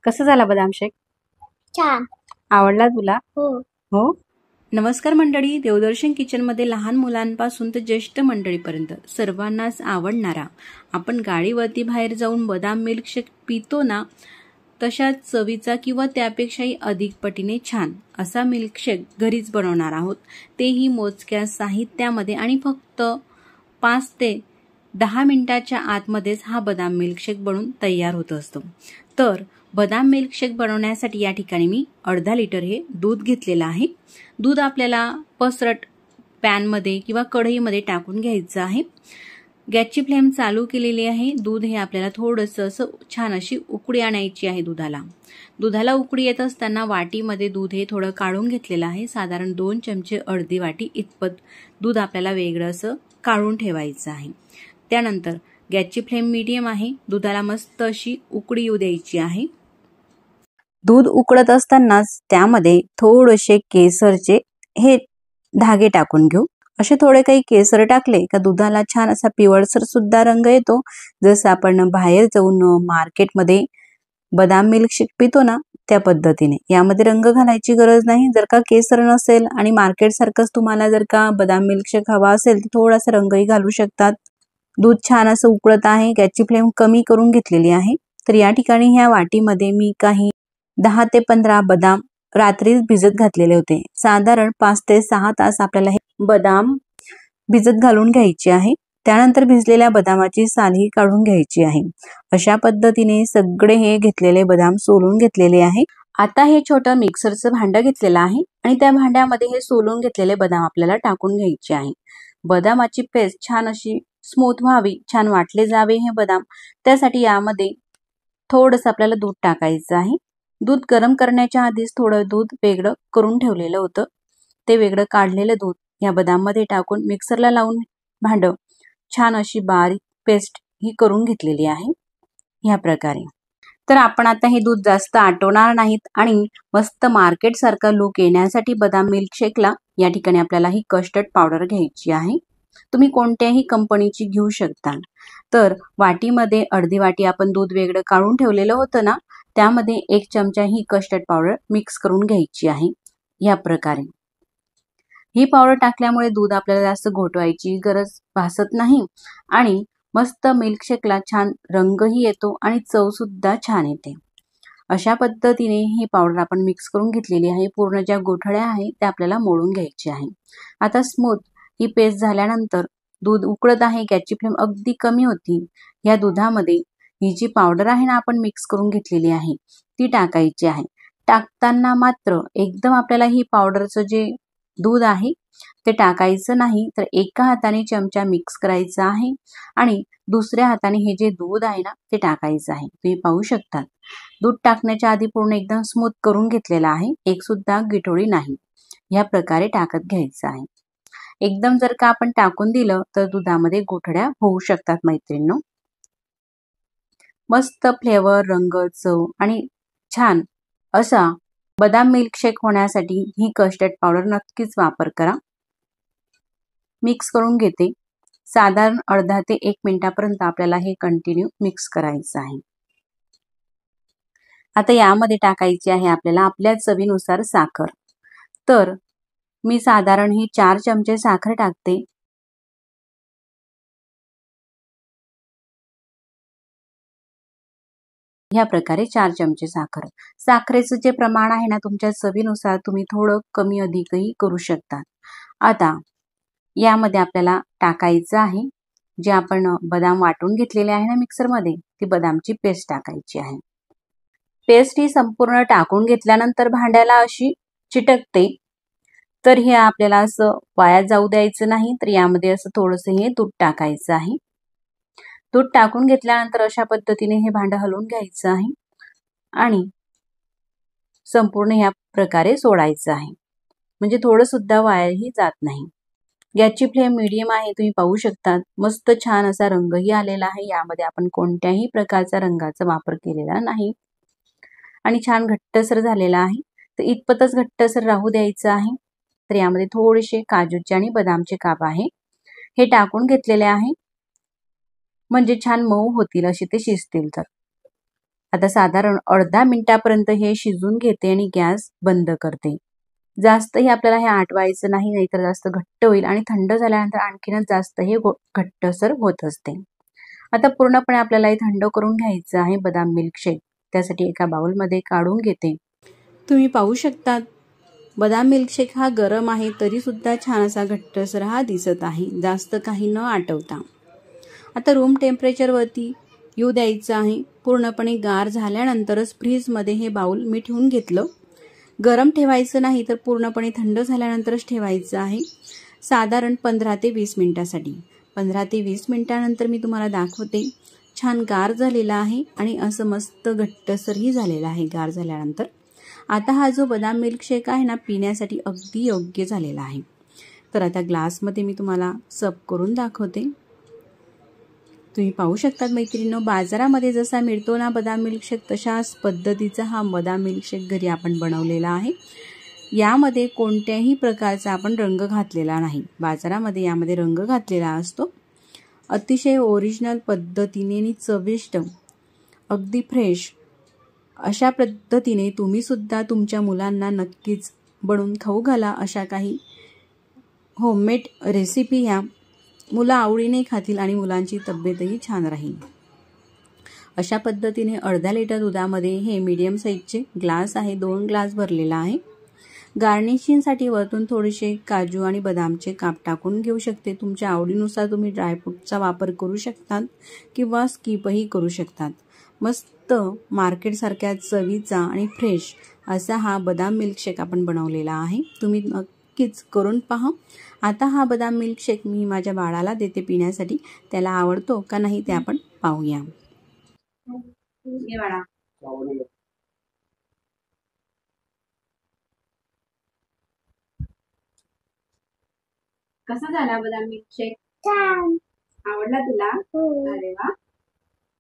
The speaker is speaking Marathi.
कसा झाला बदाम शेक? छान. आवडला तुला? हो. हो. नमस्कार मंडळी, देवदर्शन किचनमध्ये लहान मुलांपासून ते ज्येष्ठ मंडळीपर्यंत सर्वांनाच आवडणारा, आपण गाडीवरती बाहेर जाऊन बदाम मिल्कशेक पितो ना, तशाच चवीचा किंवा त्यापेक्षाही अधिक पटीने छान असा मिल्कशेक घरीच बनवणार आहोत, तेही मोजक्या साहित्यामध्ये आणि फक्त 5 ते 10 मिनिटाच्या आतमध्येच हा बदाम मिल्कशेक बनून तयार होत असतो। तर बदाम मिल्कशेक बनवण्यासाठी या ठिकाणी मी अर्धा लिटर हे दूध घेतलेलं आहे। दूध आपल्याला पसरट पॅनमध्ये किंवा कढईमध्ये टाकून घ्यायचं आहे। गॅसची फ्लेम चालू केलेली आहे। दूध हे आपल्याला थोडंसं असं छान अशी उकळी आणायची आहे दुधाला उकळी येत असताना वाटीमध्ये दूध हे थोडं काढून घेतलेलं आहे। साधारण 2 चमचे अर्धी वाटी इतपत दूध आपल्याला वेगळं असं काढून ठेवायचं आहे। त्यानंतर गॅसची फ्लेम मीडियम आहे। दुधाला मस्त अशी उकळी येऊ द्यायची आहे। दूध उकळत असतानाच त्यामध्ये थोडेसे केसरचे हे धागे टाकून घेऊ। असे थोडे काही केसर टाकले का दुधाला छान असा पिवळसर सुद्धा रंग येतो। जसं आपण बाहेर जाऊन मार्केटमध्ये बदाम मिल्कशेक पितो ना, त्या पद्धतीने यामध्ये रंग घालायची गरज नाही। जर का केसर नसेल आणि मार्केट सारखंच तुम्हाला जर का बदाम मिल्कशेक हवा असेल तर थोडासा रंगही घालू शकतात। दूध छान असं उकळत आहे। गॅसची फ्लेम कमी करून घेतलेली आहे। तर या ठिकाणी ह्या वाटीमध्ये मी काही 10 ते 15 बदाम रात्रीच भिजत घातलेले होते। साधारण 5 ते 6 तास आपल्याला हे बदाम भिजत घालून घ्यायचे आहे। त्यानंतर भिजलेल्या बदामाची सालही काढून घ्यायची आहे। अशा पद्धतीने सगळे हे घेतलेले बदाम सोलून घेतलेले आहे। आता हे छोटं मिक्सरचं भांडं घेतलेलं आहे आणि त्या भांड्यामध्ये हे सोलून घेतलेले बदाम आपल्याला टाकून घ्यायचे आहे। बदामाची पेस्ट छान अशी स्मूथ व्हावी, छान वाटले जावे हे बदाम, त्यासाठी यामध्ये थोडंसं आपल्याला दूध टाकायचं आहे। दूध गरम करण्याच्या आधीच थोडं दूध वेगळं करून ठेवलेलं होतं, ते वेगळं काढलेलं दूध या बदाममध्ये टाकून मिक्सरला लावून भांडं छान अशी बारीक पेस्ट ही करून घेतलेली आहे ह्या प्रकारे। तर आपण आता हे दूध जास्त आटवणार नाहीत आणि मस्त मार्केट सारखा लुक येण्यासाठी बदाम मिल्कशेकला या ठिकाणी आपल्याला ही कस्टर्ड पावडर घ्यायची आहे। तुम्ही कोणत्याही कंपनीची घेऊ शकता। तर वाटीमध्ये अर्धी वाटी आपण दूध वेगळं काढून ठेवलेलं होतं ना, त्यामध्ये 1 चमचा ही कस्टर्ड पावडर मिक्स करून घ्यायची आहे या प्रकारे। ही पावडर टाकल्यामुळे दूध आपल्याला जास्त घोटवायची गरज भासत नाही आणि मस्त मिल्कशेकला छान रंगही येतो आणि चव सुद्धा छान येते। अशा पद्धतीने ही पावडर आपण मिक्स करून घेतलेली आहे। पूर्ण ज्या गोठळ्या आहेत त्या आपल्याला मोडून घ्यायची आहे। आता स्मूथ ही पेस्ट झाल्यानंतर दूध उकळत आहे, गॅसची फ्लेम अगदी कमी होती। या दुधामध्ये ही जी पावडर आहे ना आपण मिक्स करून घेतलेली आहे ती टाकायची आहे। टाकताना मात्र एकदम आपल्याला ही पावडरचं जे दूध आहे ते टाकायचं नाही, तर एका हाताने चमचा मिक्स करायचा आहे आणि दुसऱ्या हाताने हे जे दूध आहे ना ते टाकायचं आहे। तुम्ही पाहू शकता दूध टाकण्याच्या आधी पूर्ण एकदम स्मूथ करून घेतलेला आहे, एक सुद्धा गिठोळी नाही। या प्रकारे टाकत घ्यायचं आहे। एकदम जर का आपण टाकून दिलं तर दुधामध्ये गोठड्या होऊ शकतात मैत्रिणींनो। मस्त फ्लेवर, रंग, चव आणि छान असा बदाम मिल्कशेक होण्यासाठी ही कस्टर्ड पावडर नक्कीच वापर करा। मिक्स करून घेते। साधारण अर्धा ते 1 मिनिटापर्यंत आपल्याला हे कंटिन्यू मिक्स करायचं आहे। आता यामध्ये टाकायची आहे आपल्याला आपल्या चवीनुसार साखर। तर मी साधारण ही 4 चमचे साखर टाकते। ह्या प्रकारे 4 चमचे साखर। साखरेचं जे प्रमाण आहे ना तुमच्या चवीनुसार तुम्ही थोडं कमी अधिकही करू शकता। आता यामध्ये आपल्याला टाकायचं आहे जे आपण बदाम वाटून घेतलेले आहे ना मिक्सरमध्ये, ती बदामची पेस्ट टाकायची आहे। पेस्ट ही संपूर्ण टाकून घेतल्यानंतर भांड्याला अशी चिटकते, तर हे आपल्याला असं वाया जाऊ द्यायचं नाही। तर यामध्ये असं थोडंसं हे दूध टाकायचं आहे। दूध टाकून घेतल्यानंतर अशा पद्धतीने हे भांडं हलवून घ्यायचं आहे आणि संपूर्ण ह्या प्रकारे सोडायचं आहे, म्हणजे थोडं सुद्धा वायाही जात नाही। गॅसची फ्लेम मीडियम आहे, तुम्ही पाहू शकता मस्त छान असा रंगही आलेला आहे। यामध्ये आपण कोणत्याही प्रकारचा रंगाचा वापर केलेला नाही आणि छान घट्टसर झालेला आहे। तर इतपतच घट्टसर राहू द्यायचं आहे। तर यामध्ये थोडेसे काजूचे आणि बदामचे काप आहे हे टाकून घेतलेले आहे, म्हणजे छान मऊ होतील असे ते शिजतील। तर आता साधारण अर्धा मिनिटापर्यंत हे शिजून घेते आणि गॅस बंद करते. जास्तही आपल्याला हे आटवायचं नाही, नाहीतर जास्त घट्ट होईल आणि थंड झाल्यानंतर आणखीनच जास्त हे घट्टसर होत असते. आता पूर्णपणे आपल्याला हे थंड करून घ्यायचं आहे बदाम मिल्कशेक. त्यासाठी एका बाउलमध्ये काढून घेते. तुम्ही पाहू शकता बदाम मिल्कशेक हा गरम आहे तरी सुद्धा छान असा घट्टसर हा दिसत आहे, जास्त काही न आटवता. आता रूम टेम्परेचरवरती येऊ द्यायचं आहे. पूर्णपणे गार झाल्यानंतरच फ्रीजमध्ये हे बाउल मी ठेवून घेतलं. गरम ठेवायचं नाही तर पूर्णपणे थंड झाल्यानंतरच ठेवायचं आहे, साधारण 15 ते 20 मिनिटासाठी. 15 ते 20 मिनिटानंतर मी तुम्हाला दाखवते. छान गार झालेला आहे आणि असं मस्त घट्टसरही झालेला आहे गार झाल्यानंतर. आता हा जो बदाम मिल्कशेक आहे ना, पिण्यासाठी अगदी योग्य झालेला आहे. तर आता ग्लासमध्ये मी तुम्हाला सर्व करून दाखवते. तुम्ही पाहू शकता मैत्रिणींनो, बाजारामध्ये जसा मिळतो ना बदाम मिल्कशेक, तशाच पद्धतीचा हा बदाम मिल्कशेक घरी आपण बनवलेला आहे. यामध्ये कोणत्याही प्रकारचा आपण रंग घातलेला नाही. बाजारामध्ये यामध्ये रंग घातलेला असतो. अतिशय ओरिजिनल पद्धतीने आणि चविष्ट, अगदी फ्रेश अशा पद्धतीने तुम्ही सुद्धा तुमच्या मुलांना नक्कीच बनवून खाऊ घाला. अशा काही होममेड रेसिपी ह्या मुलं आवडीने खातील आणि मुलांची तब्येतही छान राहील. अशा पद्धतीने अर्धा लिटर दुधामध्ये हे मीडियम साईजचे ग्लास आहे, 2 ग्लास भरलेला आहे. गार्निशिंगसाठी वरतून थोडेसे काजू आणि बदामचे काप टाकून घेऊ शकते. तुमच्या आवडीनुसार तुम्ही ड्रायफ्रूटचा वापर करू शकतात किंवा स्किपही करू शकतात. मस्त मार्केटसारख्या चवीचा आणि फ्रेश असा हा बदाम मिल्कशेक आपण बनवलेला आहे. तुम्ही नक्कीच करून पहा. आता हा बदाम मिल्कशेक मी माझ्या बाळाला देते पिण्यासाठी. त्याला आवडतो का नाही ते आपण पाहूया. बाळा, कसा झाला बदाम मिल्कशेक? छान. आवडला तुला? अरे वा.